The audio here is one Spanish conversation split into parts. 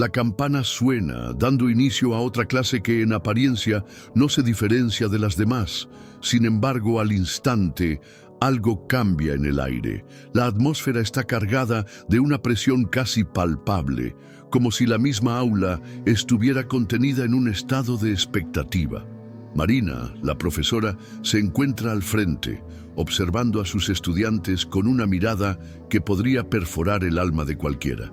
La campana suena, dando inicio a otra clase que en apariencia no se diferencia de las demás. Sin embargo, al instante, algo cambia en el aire. La atmósfera está cargada de una presión casi palpable, como si la misma aula estuviera contenida en un estado de expectativa. Marina, la profesora, se encuentra al frente, observando a sus estudiantes con una mirada que podría perforar el alma de cualquiera.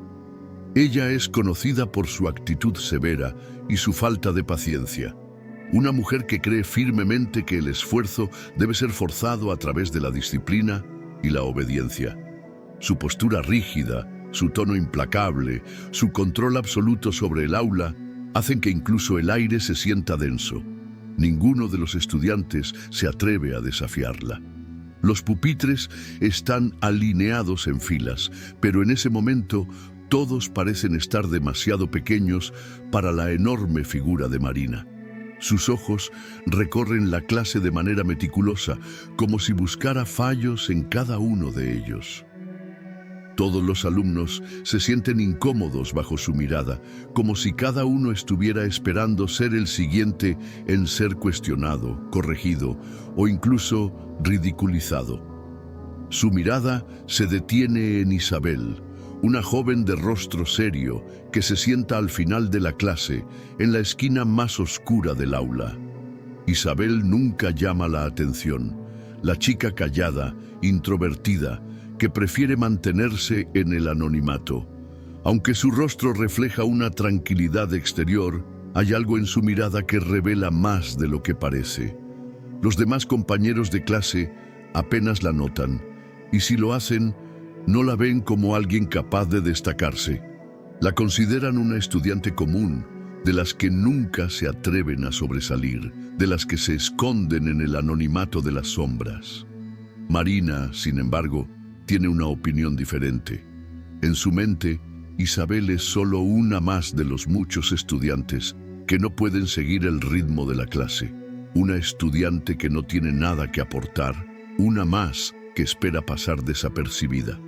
Ella es conocida por su actitud severa y su falta de paciencia. Una mujer que cree firmemente que el esfuerzo debe ser forzado a través de la disciplina y la obediencia. Su postura rígida, su tono implacable, su control absoluto sobre el aula hacen que incluso el aire se sienta denso. Ninguno de los estudiantes se atreve a desafiarla. Los pupitres están alineados en filas, pero en ese momento todos parecen estar demasiado pequeños para la enorme figura de Marina. Sus ojos recorren la clase de manera meticulosa, como si buscara fallos en cada uno de ellos. Todos los alumnos se sienten incómodos bajo su mirada, como si cada uno estuviera esperando ser el siguiente en ser cuestionado, corregido o incluso ridiculizado. Su mirada se detiene en Isabel, una joven de rostro serio que se sienta al final de la clase, en la esquina más oscura del aula. Isabel nunca llama la atención, la chica callada, introvertida, que prefiere mantenerse en el anonimato. Aunque su rostro refleja una tranquilidad exterior, hay algo en su mirada que revela más de lo que parece. Los demás compañeros de clase apenas la notan, y si lo hacen, no la ven como alguien capaz de destacarse. La consideran una estudiante común, de las que nunca se atreven a sobresalir, de las que se esconden en el anonimato de las sombras. Marina, sin embargo, tiene una opinión diferente. En su mente, Isabel es solo una más de los muchos estudiantes que no pueden seguir el ritmo de la clase. Una estudiante que no tiene nada que aportar, una más que espera pasar desapercibida.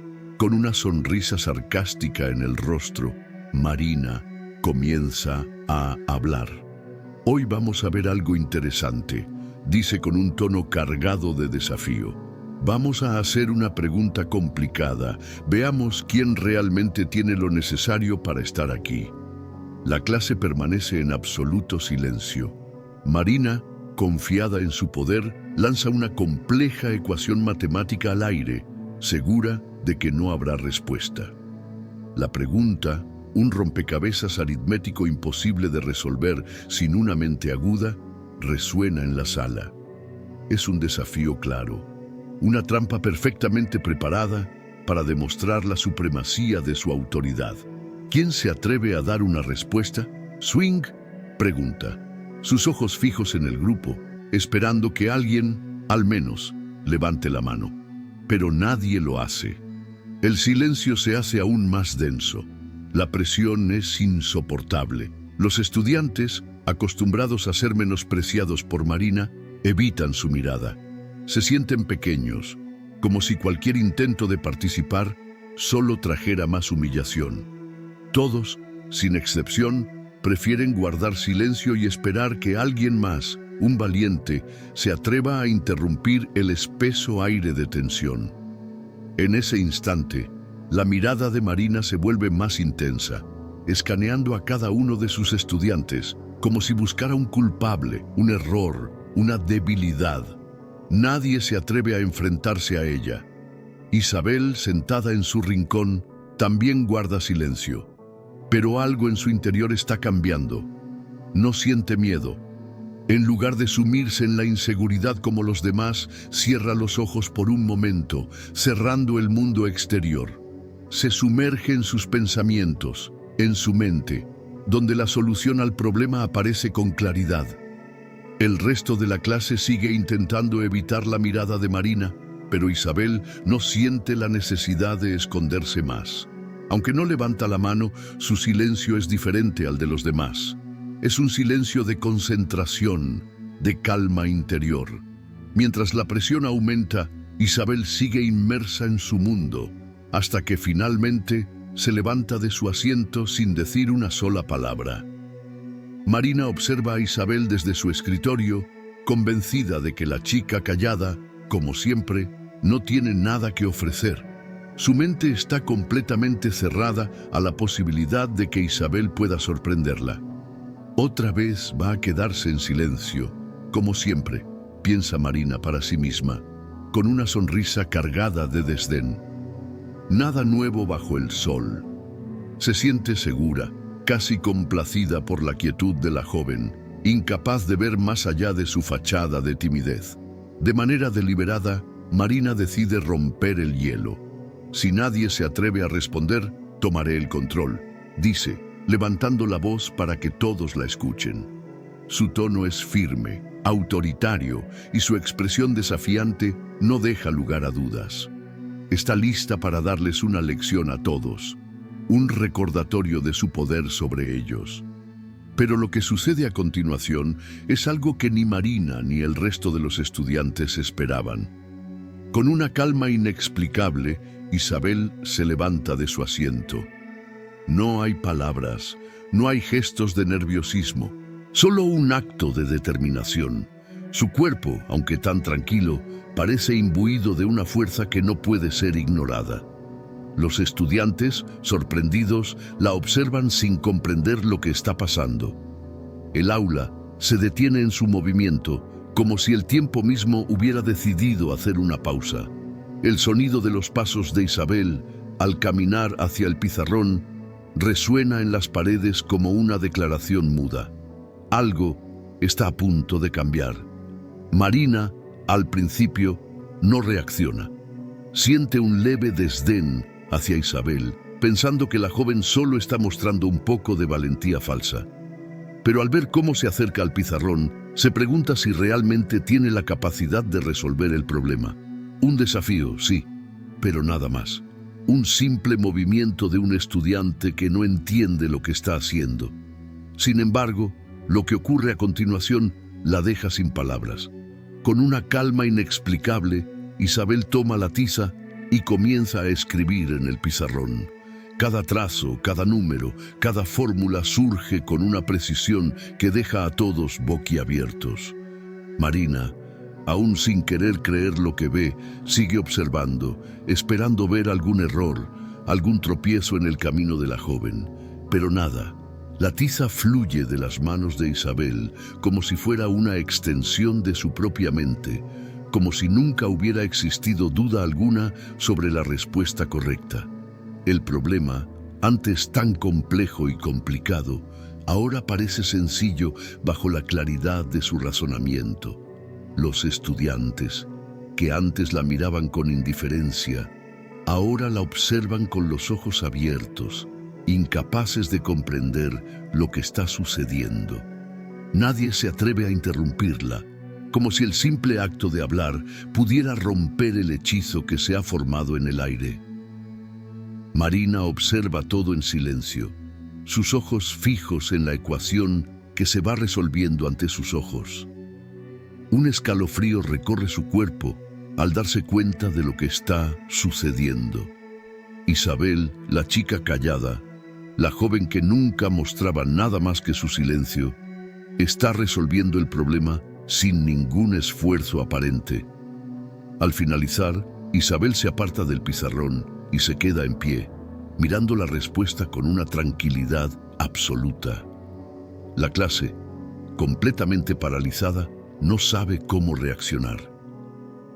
Con una sonrisa sarcástica en el rostro, Marina comienza a hablar. Hoy vamos a ver algo interesante, dice con un tono cargado de desafío. Vamos a hacer una pregunta complicada. Veamos quién realmente tiene lo necesario para estar aquí. La clase permanece en absoluto silencio. Marina, confiada en su poder, lanza una compleja ecuación matemática al aire, segura de que no habrá respuesta. La pregunta, un rompecabezas aritmético imposible de resolver sin una mente aguda, resuena en la sala. Es un desafío claro, una trampa perfectamente preparada para demostrar la supremacía de su autoridad. ¿Quién se atreve a dar una respuesta? Swing pregunta, sus ojos fijos en el grupo, esperando que alguien, al menos, levante la mano. Pero nadie lo hace. El silencio se hace aún más denso. La presión es insoportable. Los estudiantes, acostumbrados a ser menospreciados por Marina, evitan su mirada. Se sienten pequeños, como si cualquier intento de participar solo trajera más humillación. Todos, sin excepción, prefieren guardar silencio y esperar que alguien más, un valiente, se atreva a interrumpir el espeso aire de tensión. En ese instante, la mirada de Marina se vuelve más intensa, escaneando a cada uno de sus estudiantes, como si buscara un culpable, un error, una debilidad. Nadie se atreve a enfrentarse a ella. Isabel, sentada en su rincón, también guarda silencio. Pero algo en su interior está cambiando. No siente miedo. En lugar de sumirse en la inseguridad como los demás, cierra los ojos por un momento, cerrando el mundo exterior. Se sumerge en sus pensamientos, en su mente, donde la solución al problema aparece con claridad. El resto de la clase sigue intentando evitar la mirada de Marina, pero Isabel no siente la necesidad de esconderse más. Aunque no levanta la mano, su silencio es diferente al de los demás. Es un silencio de concentración, de calma interior. Mientras la presión aumenta, Isabel sigue inmersa en su mundo, hasta que finalmente se levanta de su asiento sin decir una sola palabra. Marina observa a Isabel desde su escritorio, convencida de que la chica callada, como siempre, no tiene nada que ofrecer. Su mente está completamente cerrada a la posibilidad de que Isabel pueda sorprenderla. Otra vez va a quedarse en silencio, como siempre, piensa Marina para sí misma, con una sonrisa cargada de desdén. Nada nuevo bajo el sol. Se siente segura, casi complacida por la quietud de la joven, incapaz de ver más allá de su fachada de timidez. De manera deliberada, Marina decide romper el hielo. Si nadie se atreve a responder, tomaré el control, dice, levantando la voz para que todos la escuchen. Su tono es firme, autoritario, y su expresión desafiante no deja lugar a dudas. Está lista para darles una lección a todos, un recordatorio de su poder sobre ellos. Pero lo que sucede a continuación es algo que ni Marina ni el resto de los estudiantes esperaban. Con una calma inexplicable, Isabel se levanta de su asiento. No hay palabras, no hay gestos de nerviosismo, solo un acto de determinación. Su cuerpo, aunque tan tranquilo, parece imbuido de una fuerza que no puede ser ignorada. Los estudiantes, sorprendidos, la observan sin comprender lo que está pasando. El aula se detiene en su movimiento, como si el tiempo mismo hubiera decidido hacer una pausa. El sonido de los pasos de Isabel, al caminar hacia el pizarrón, resuena en las paredes como una declaración muda. Algo está a punto de cambiar. Marina, al principio, no reacciona. Siente un leve desdén hacia Isabel, pensando que la joven solo está mostrando un poco de valentía falsa. Pero al ver cómo se acerca al pizarrón, se pregunta si realmente tiene la capacidad de resolver el problema. Un desafío, sí, pero nada más. Un simple movimiento de un estudiante que no entiende lo que está haciendo. Sin embargo, lo que ocurre a continuación la deja sin palabras. Con una calma inexplicable, Isabel toma la tiza y comienza a escribir en el pizarrón. Cada trazo, cada número, cada fórmula surge con una precisión que deja a todos boquiabiertos. Marina, aún sin querer creer lo que ve, sigue observando, esperando ver algún error, algún tropiezo en el camino de la joven. Pero nada. La tiza fluye de las manos de Isabel como si fuera una extensión de su propia mente, como si nunca hubiera existido duda alguna sobre la respuesta correcta. El problema, antes tan complejo y complicado, ahora parece sencillo bajo la claridad de su razonamiento. Los estudiantes, que antes la miraban con indiferencia, ahora la observan con los ojos abiertos, incapaces de comprender lo que está sucediendo. Nadie se atreve a interrumpirla, como si el simple acto de hablar pudiera romper el hechizo que se ha formado en el aire. Marina observa todo en silencio, sus ojos fijos en la ecuación que se va resolviendo ante sus ojos. Un escalofrío recorre su cuerpo al darse cuenta de lo que está sucediendo. Isabel, la chica callada, la joven que nunca mostraba nada más que su silencio, está resolviendo el problema sin ningún esfuerzo aparente. Al finalizar, Isabel se aparta del pizarrón y se queda en pie, mirando la respuesta con una tranquilidad absoluta. La clase, completamente paralizada, no sabe cómo reaccionar.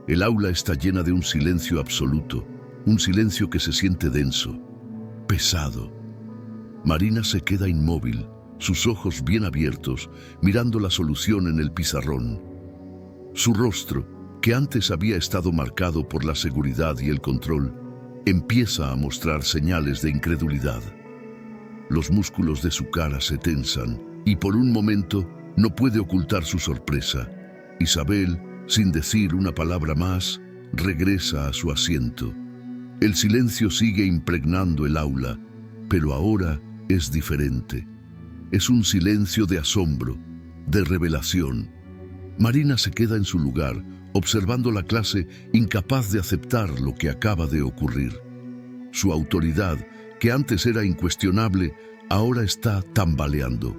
El aula está llena de un silencio absoluto, un silencio que se siente denso, pesado. Marina se queda inmóvil, sus ojos bien abiertos, mirando la solución en el pizarrón. Su rostro, que antes había estado marcado por la seguridad y el control, empieza a mostrar señales de incredulidad. Los músculos de su cara se tensan y por un momento no puede ocultar su sorpresa. Isabel, sin decir una palabra más, regresa a su asiento. El silencio sigue impregnando el aula, pero ahora es diferente. Es un silencio de asombro, de revelación. Marina se queda en su lugar, observando la clase, incapaz de aceptar lo que acaba de ocurrir. Su autoridad, que antes era incuestionable, ahora está tambaleando.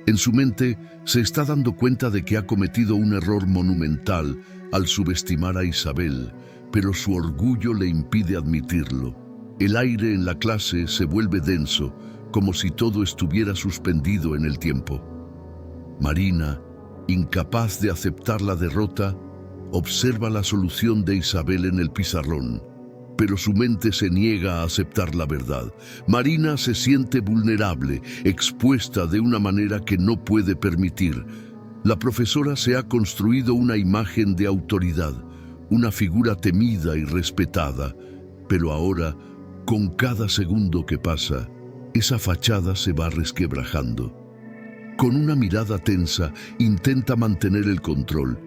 En su mente se está dando cuenta de que ha cometido un error monumental al subestimar a Isabel, pero su orgullo le impide admitirlo. El aire en la clase se vuelve denso, como si todo estuviera suspendido en el tiempo. Marina, incapaz de aceptar la derrota, observa la solución de Isabel en el pizarrón, pero su mente se niega a aceptar la verdad. Marina se siente vulnerable, expuesta de una manera que no puede permitir. La profesora se ha construido una imagen de autoridad, una figura temida y respetada, pero ahora, con cada segundo que pasa, esa fachada se va resquebrajando. Con una mirada tensa, intenta mantener el control.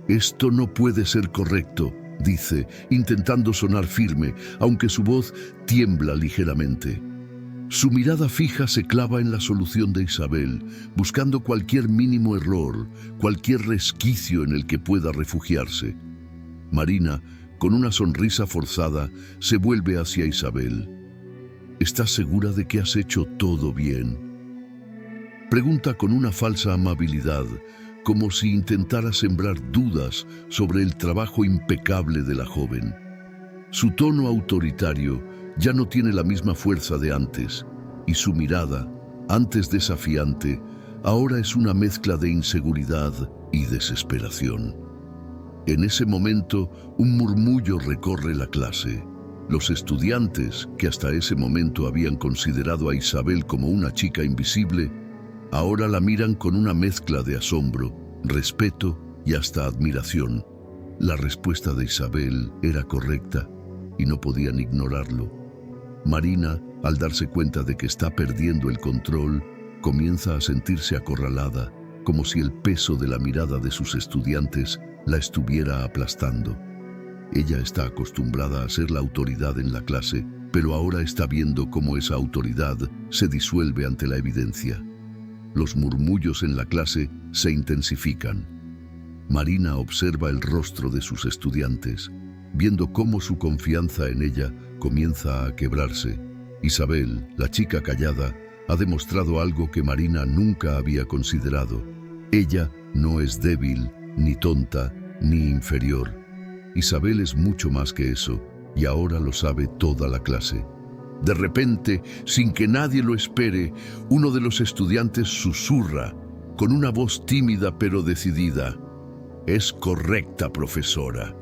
«Esto no puede ser correcto», dice, intentando sonar firme, aunque su voz tiembla ligeramente. Su mirada fija se clava en la solución de Isabel, buscando cualquier mínimo error, cualquier resquicio en el que pueda refugiarse. Marina, con una sonrisa forzada, se vuelve hacia Isabel. «¿Estás segura de que has hecho todo bien?», pregunta con una falsa amabilidad, como si intentara sembrar dudas sobre el trabajo impecable de la joven. Su tono autoritario ya no tiene la misma fuerza de antes, y su mirada, antes desafiante, ahora es una mezcla de inseguridad y desesperación. En ese momento, un murmullo recorre la clase. Los estudiantes, que hasta ese momento habían considerado a Isabel como una chica invisible, ahora la miran con una mezcla de asombro, respeto y hasta admiración. La respuesta de Isabel era correcta y no podían ignorarlo. Marina, al darse cuenta de que está perdiendo el control, comienza a sentirse acorralada, como si el peso de la mirada de sus estudiantes la estuviera aplastando. Ella está acostumbrada a ser la autoridad en la clase, pero ahora está viendo cómo esa autoridad se disuelve ante la evidencia. Los murmullos en la clase se intensifican. Marina observa el rostro de sus estudiantes, viendo cómo su confianza en ella comienza a quebrarse. Isabel, la chica callada, ha demostrado algo que Marina nunca había considerado. Ella no es débil, ni tonta, ni inferior. Isabel es mucho más que eso, y ahora lo sabe toda la clase. De repente, sin que nadie lo espere, uno de los estudiantes susurra, con una voz tímida pero decidida: «Es correcta, profesora».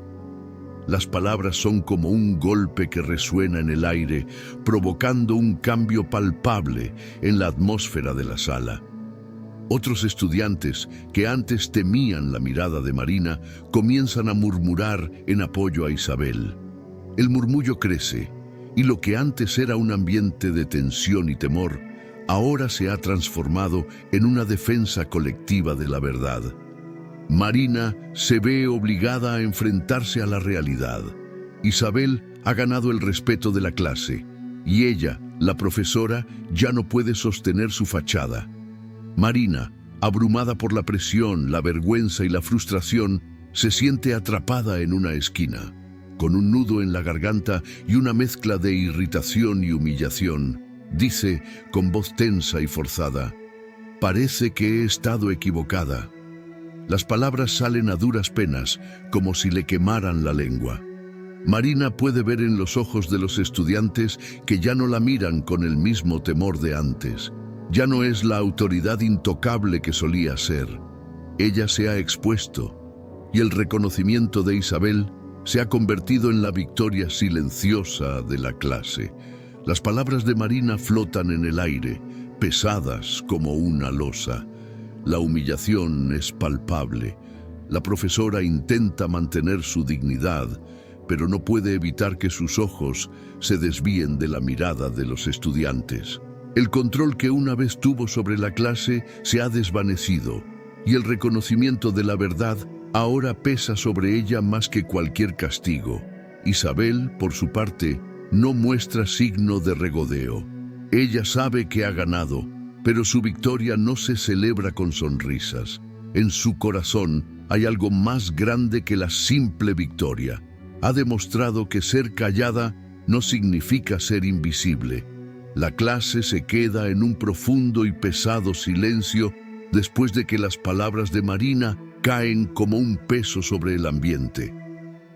Las palabras son como un golpe que resuena en el aire, provocando un cambio palpable en la atmósfera de la sala. Otros estudiantes, que antes temían la mirada de Marina, comienzan a murmurar en apoyo a Isabel. El murmullo crece, y lo que antes era un ambiente de tensión y temor, ahora se ha transformado en una defensa colectiva de la verdad. Marina se ve obligada a enfrentarse a la realidad. Isabel ha ganado el respeto de la clase, y ella, la profesora, ya no puede sostener su fachada. Marina, abrumada por la presión, la vergüenza y la frustración, se siente atrapada en una esquina. Con un nudo en la garganta y una mezcla de irritación y humillación, dice con voz tensa y forzada: «Parece que he estado equivocada». Las palabras salen a duras penas, como si le quemaran la lengua. Marina puede ver en los ojos de los estudiantes que ya no la miran con el mismo temor de antes. Ya no es la autoridad intocable que solía ser. Ella se ha expuesto, y el reconocimiento de Isabel se ha convertido en la victoria silenciosa de la clase. Las palabras de Marina flotan en el aire, pesadas como una losa. La humillación es palpable. La profesora intenta mantener su dignidad, pero no puede evitar que sus ojos se desvíen de la mirada de los estudiantes. El control que una vez tuvo sobre la clase se ha desvanecido, y el reconocimiento de la verdad ahora pesa sobre ella más que cualquier castigo. Isabel, por su parte, no muestra signo de regodeo. Ella sabe que ha ganado, pero su victoria no se celebra con sonrisas. En su corazón hay algo más grande que la simple victoria. Ha demostrado que ser callada no significa ser invisible. La clase se queda en un profundo y pesado silencio después de que las palabras de Marina caen como un peso sobre el ambiente.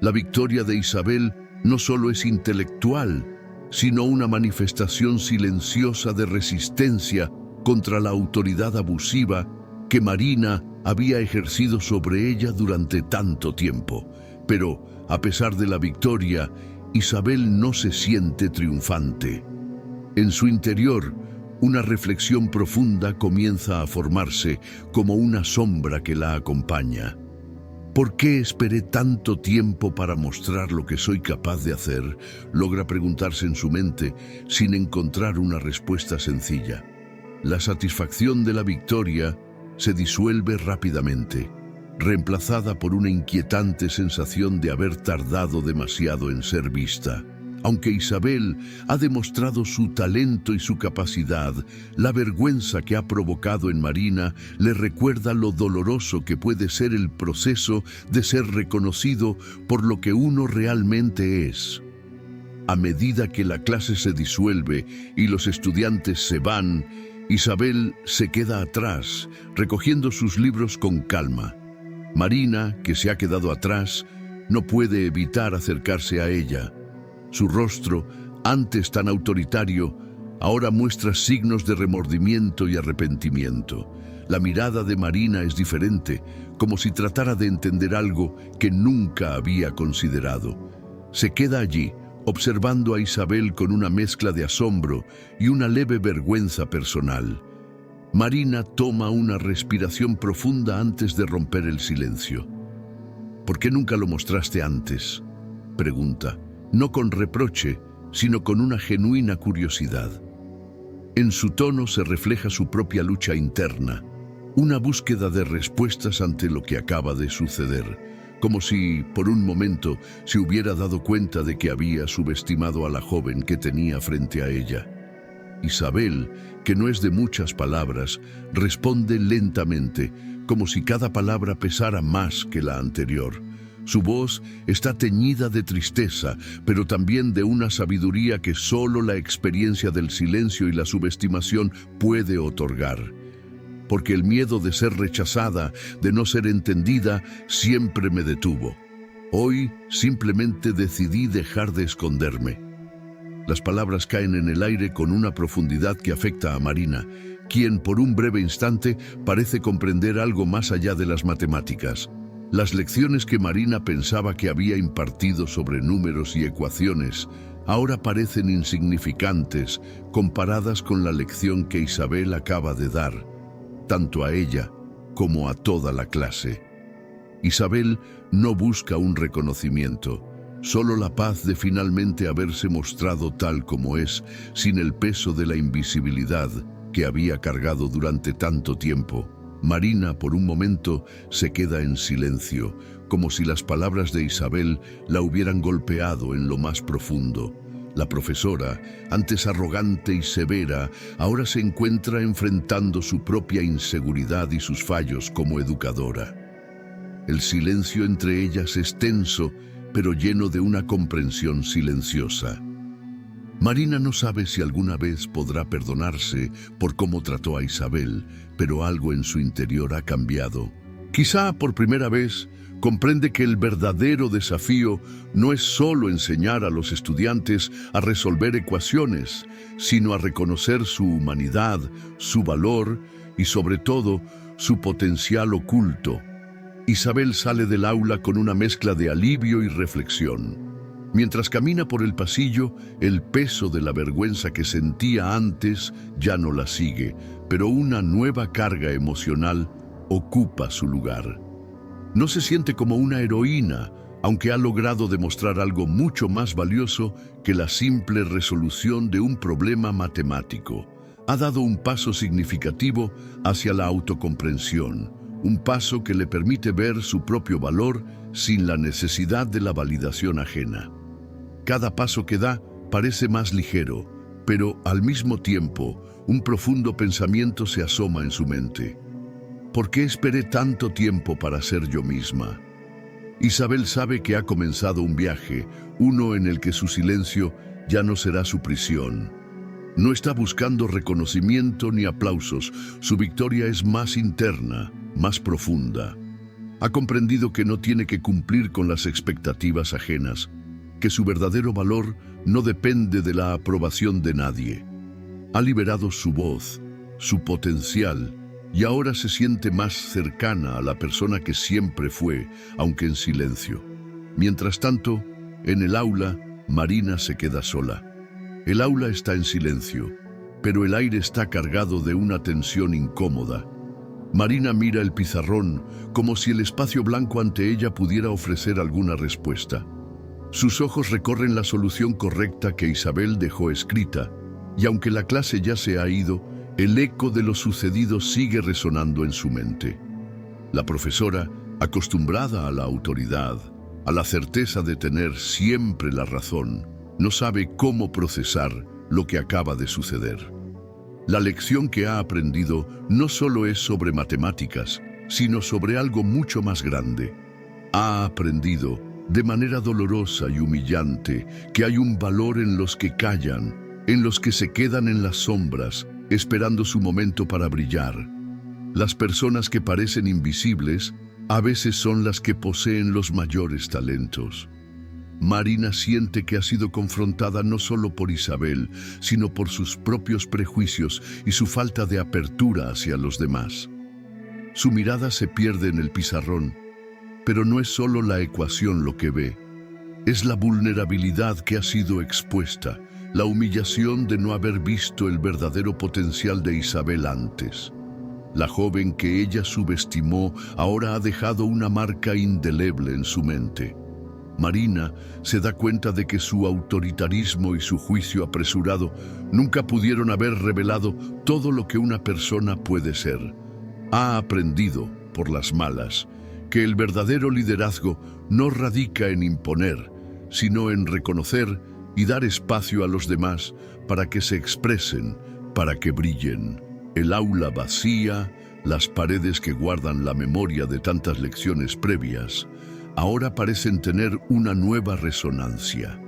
La victoria de Isabel no solo es intelectual, sino una manifestación silenciosa de resistencia contra la autoridad abusiva que Marina había ejercido sobre ella durante tanto tiempo. Pero, a pesar de la victoria, Isabel no se siente triunfante. En su interior, una reflexión profunda comienza a formarse como una sombra que la acompaña. ¿Por qué esperé tanto tiempo para mostrar lo que soy capaz de hacer? Logra preguntarse en su mente sin encontrar una respuesta sencilla. La satisfacción de la victoria se disuelve rápidamente, reemplazada por una inquietante sensación de haber tardado demasiado en ser vista. Aunque Isabel ha demostrado su talento y su capacidad, la vergüenza que ha provocado en Marina le recuerda lo doloroso que puede ser el proceso de ser reconocido por lo que uno realmente es. A medida que la clase se disuelve y los estudiantes se van, Isabel se queda atrás, recogiendo sus libros con calma. Marina, que se ha quedado atrás, no puede evitar acercarse a ella. Su rostro, antes tan autoritario, ahora muestra signos de remordimiento y arrepentimiento. La mirada de Marina es diferente, como si tratara de entender algo que nunca había considerado. Se queda allí, observando a Isabel con una mezcla de asombro y una leve vergüenza personal. Marina toma una respiración profunda antes de romper el silencio. ¿Por qué nunca lo mostraste antes?, pregunta. No con reproche, sino con una genuina curiosidad. En su tono se refleja su propia lucha interna, una búsqueda de respuestas ante lo que acaba de suceder, como si, por un momento, se hubiera dado cuenta de que había subestimado a la joven que tenía frente a ella. Isabel, que no es de muchas palabras, responde lentamente, como si cada palabra pesara más que la anterior. Su voz está teñida de tristeza, pero también de una sabiduría que solo la experiencia del silencio y la subestimación puede otorgar. Porque el miedo de ser rechazada, de no ser entendida, siempre me detuvo. Hoy simplemente decidí dejar de esconderme. Las palabras caen en el aire con una profundidad que afecta a Marina, quien por un breve instante parece comprender algo más allá de las matemáticas. Las lecciones que Marina pensaba que había impartido sobre números y ecuaciones ahora parecen insignificantes comparadas con la lección que Isabel acaba de dar, tanto a ella como a toda la clase. Isabel no busca un reconocimiento, solo la paz de finalmente haberse mostrado tal como es, sin el peso de la invisibilidad que había cargado durante tanto tiempo. Marina, por un momento, se queda en silencio, como si las palabras de Isabel la hubieran golpeado en lo más profundo. La profesora, antes arrogante y severa, ahora se encuentra enfrentando su propia inseguridad y sus fallos como educadora. El silencio entre ellas es tenso, pero lleno de una comprensión silenciosa. Marina no sabe si alguna vez podrá perdonarse por cómo trató a Isabel, pero algo en su interior ha cambiado. Quizá por primera vez comprende que el verdadero desafío no es solo enseñar a los estudiantes a resolver ecuaciones, sino a reconocer su humanidad, su valor y sobre todo su potencial oculto. Isabel sale del aula con una mezcla de alivio y reflexión. Mientras camina por el pasillo, el peso de la vergüenza que sentía antes ya no la sigue, pero una nueva carga emocional ocupa su lugar. No se siente como una heroína, aunque ha logrado demostrar algo mucho más valioso que la simple resolución de un problema matemático. Ha dado un paso significativo hacia la autocomprensión, un paso que le permite ver su propio valor sin la necesidad de la validación ajena. Cada paso que da parece más ligero, pero al mismo tiempo un profundo pensamiento se asoma en su mente. ¿Por qué esperé tanto tiempo para ser yo misma? Isabel sabe que ha comenzado un viaje, uno en el que su silencio ya no será su prisión. No está buscando reconocimiento ni aplausos. Su victoria es más interna, más profunda. Ha comprendido que no tiene que cumplir con las expectativas ajenas, que su verdadero valor no depende de la aprobación de nadie. Ha liberado su voz, su potencial, y ahora se siente más cercana a la persona que siempre fue, aunque en silencio. Mientras tanto, en el aula, Marina se queda sola. El aula está en silencio, pero el aire está cargado de una tensión incómoda. Marina mira el pizarrón como si el espacio blanco ante ella pudiera ofrecer alguna respuesta. Sus ojos recorren la solución correcta que Isabel dejó escrita, y aunque la clase ya se ha ido, el eco de lo sucedido sigue resonando en su mente. La profesora, acostumbrada a la autoridad, a la certeza de tener siempre la razón, no sabe cómo procesar lo que acaba de suceder. La lección que ha aprendido no solo es sobre matemáticas, sino sobre algo mucho más grande. Ha aprendido, de manera dolorosa y humillante, que hay un valor en los que callan, en los que se quedan en las sombras, esperando su momento para brillar. Las personas que parecen invisibles, a veces son las que poseen los mayores talentos. Marina siente que ha sido confrontada no solo por Isabel, sino por sus propios prejuicios y su falta de apertura hacia los demás. Su mirada se pierde en el pizarrón, pero no es solo la ecuación lo que ve. Es la vulnerabilidad que ha sido expuesta, la humillación de no haber visto el verdadero potencial de Isabel antes. La joven que ella subestimó ahora ha dejado una marca indeleble en su mente. Marina se da cuenta de que su autoritarismo y su juicio apresurado nunca pudieron haber revelado todo lo que una persona puede ser. Ha aprendido, por las malas, que el verdadero liderazgo no radica en imponer, sino en reconocer y dar espacio a los demás para que se expresen, para que brillen. El aula vacía, las paredes que guardan la memoria de tantas lecciones previas, ahora parecen tener una nueva resonancia.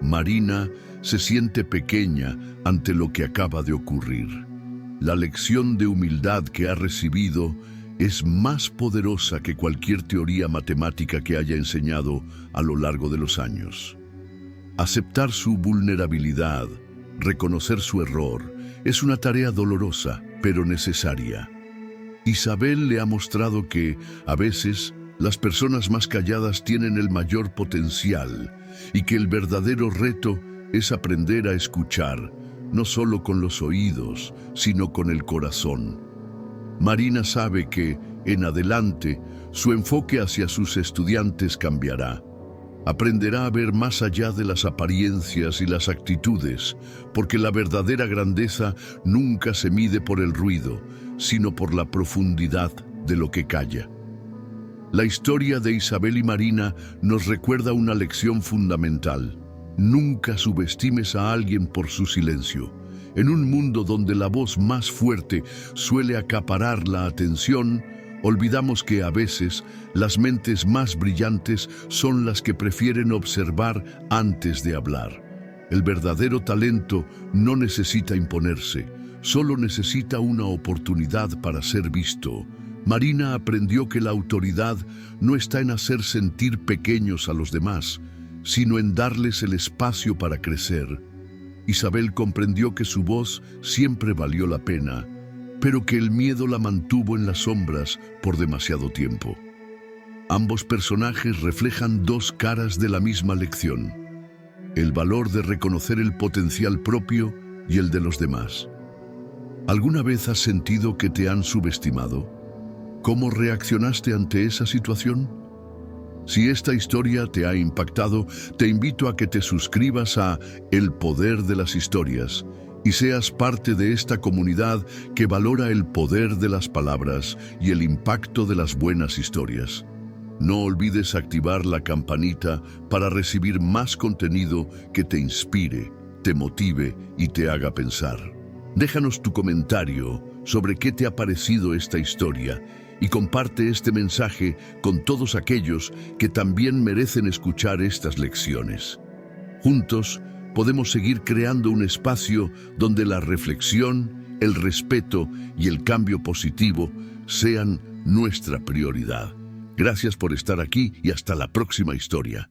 Marina se siente pequeña ante lo que acaba de ocurrir. La lección de humildad que ha recibido es más poderosa que cualquier teoría matemática que haya enseñado a lo largo de los años. Aceptar su vulnerabilidad, reconocer su error, es una tarea dolorosa, pero necesaria. Isabel le ha mostrado que, a veces, las personas más calladas tienen el mayor potencial y que el verdadero reto es aprender a escuchar, no solo con los oídos, sino con el corazón. Marina sabe que, en adelante, su enfoque hacia sus estudiantes cambiará. Aprenderá a ver más allá de las apariencias y las actitudes, porque la verdadera grandeza nunca se mide por el ruido, sino por la profundidad de lo que calla. La historia de Isabel y Marina nos recuerda una lección fundamental. Nunca subestimes a alguien por su silencio. En un mundo donde la voz más fuerte suele acaparar la atención, olvidamos que a veces las mentes más brillantes son las que prefieren observar antes de hablar. El verdadero talento no necesita imponerse, solo necesita una oportunidad para ser visto. Marina aprendió que la autoridad no está en hacer sentir pequeños a los demás, sino en darles el espacio para crecer. Isabel comprendió que su voz siempre valió la pena, pero que el miedo la mantuvo en las sombras por demasiado tiempo. Ambos personajes reflejan dos caras de la misma lección: el valor de reconocer el potencial propio y el de los demás. ¿Alguna vez has sentido que te han subestimado? ¿Cómo reaccionaste ante esa situación? Si esta historia te ha impactado, te invito a que te suscribas a El Poder de las Historias y seas parte de esta comunidad que valora el poder de las palabras y el impacto de las buenas historias. No olvides activar la campanita para recibir más contenido que te inspire, te motive y te haga pensar. Déjanos tu comentario sobre qué te ha parecido esta historia y comparte este mensaje con todos aquellos que también merecen escuchar estas lecciones. Juntos, podemos seguir creando un espacio donde la reflexión, el respeto y el cambio positivo sean nuestra prioridad. Gracias por estar aquí y hasta la próxima historia.